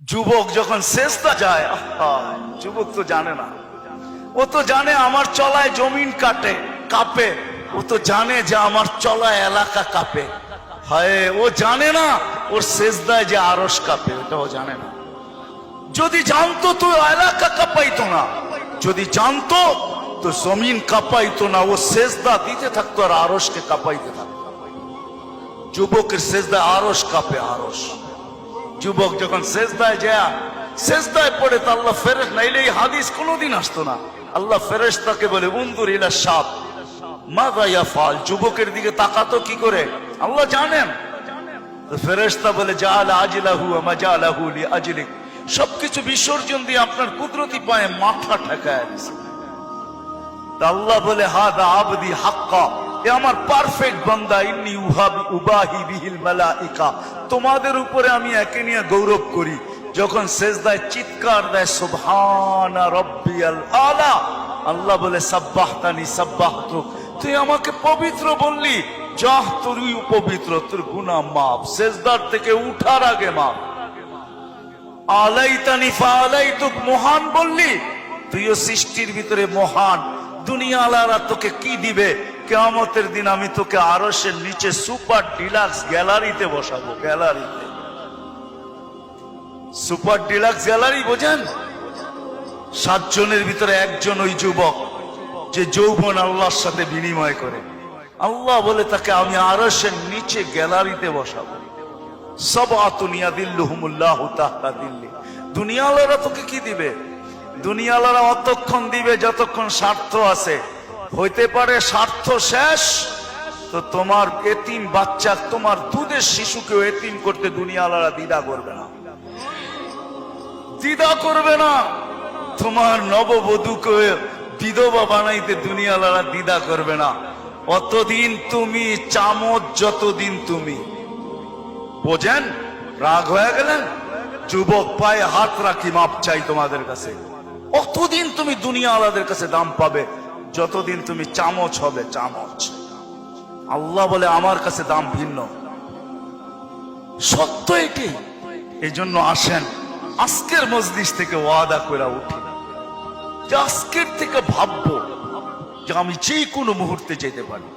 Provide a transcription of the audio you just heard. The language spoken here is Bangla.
যুবক যখন সেজদা যায়, যুবক তো জানে না, ও তো জানে আমার চলায় জমিন কাঁপে, ও তো জানে যে আমার চলায় এলাকা কাঁপে। হায়, ও জানে না ওর সেজদায় যে আরশ কাঁপে, এটা ও জানে না। যদি জানতো তো এলাকা কাঁপাইতো না, যদি জানতো তো জমিন কাঁপাইতো না। ও সেজদা দিতে থাকতো আর আরশকে কাঁপাইতে থাকতো। যুবকের সেজদায় আরশ কাঁপে, আরশ। যুবক যখন সেজদায় যায়, সেজদায় পড়ে তো আল্লাহ ফেরেশ, নাইলে এই হাদিস কোনোদিন আসতো না। আল্লাহ ফেরেশতাকে বলে, উনদুর ইলা শাব মাযা ইয়াফআল, যুবকের দিকে তাকাতো কি করে আল্লাহ জানেন। তো ফেরেশতা বলে, জাআলা আজলাহু ওয়া মাজালাহু লিআজলিক, সবকিছু বিসর্জন দিয়ে আপনার কুদরতি পায়ে মাথা ঠেকায় দিয়েছে। তা আল্লাহ বলে, হাদা আবদি হাক্কা, এ আমার পারফেক্ট বান্দা, ইন্নী উবাহি বিহিল মালাইকা, তোমাদের উপরে আমি একে নিয়ে গৌরব করি। যখন সেজদায় চিৎকার দেয় সুবহানা রাব্বিয়াল আলা, আল্লাহ বলে, সাব্বাহতানি সাব্বাহতুক, তুই আমাকে পবিত্র বললি, যাহ তুই পবিত্র, তোর গুনাহ মাফ, সেজদার থেকে উঠার আগে মাফ। আলাইতানি ফাআলাইতুক, মহান বললি, তুইও সৃষ্টির ভিতরে মহান। দুনিয়া আলারা তোকে কি দিবে? কিয়ামতের দিন আমি তোকে আরশের নিচে সুপার ডিলাক্স গ্যালারিতে বসাবো। গ্যালারিতে, সুপার ডিলাক্স গ্যালারি বোঝেন? 7 জনের ভিতরে একজন ওই যুবক যে যৌবন আল্লাহর সাথে বিনিময় করে। আল্লাহ বলে তাকে আমি আরশের নিচে গ্যালারিতে বসাবো। সাবআতুন ইয়াদিল্লুহুমুল্লাহু তাহতা দিল্লি। দুনিয়াওয়ালারা তোকে কি দিবে? দুনিয়াওয়ালারা অতক্ষণ দিবে যতক্ষণ স্বার্থ আছে। হইতে পারে স্বার্থ শেষ তো তোমার এতিম বাচ্চা, তোমার দুধের শিশুকেও এতিম করতে দুনিয়াওয়ালারা দ্বিধা করবে না, দ্বিধা করবে না। তোমার নববধূকে বিধবা বানাইতে দুনিয়াওয়ালারা দ্বিধা করবে না। অতদিন তুমি চামচ, যতদিন তুমি, বোঝেন? রাগ হয়ে গেলেন? যুবক পায়ে হাত রাখি, মাপ চাই তোমাদের কাছে। অতদিন তুমি দুনিয়াওয়ালাদের কাছে দাম পাবে যতদিন তুমি চামচ হবে, চামচ। আল্লাহ বলে আমার কাছে দাম ভিন্ন, সত্য এটি। এই জন্য আসেন আজকের মজলিস থেকে ওয়াদা করে উঠি যে আজকের থেকে ভাববো যে আমি যে কোনো মুহূর্তে যেতে পারি।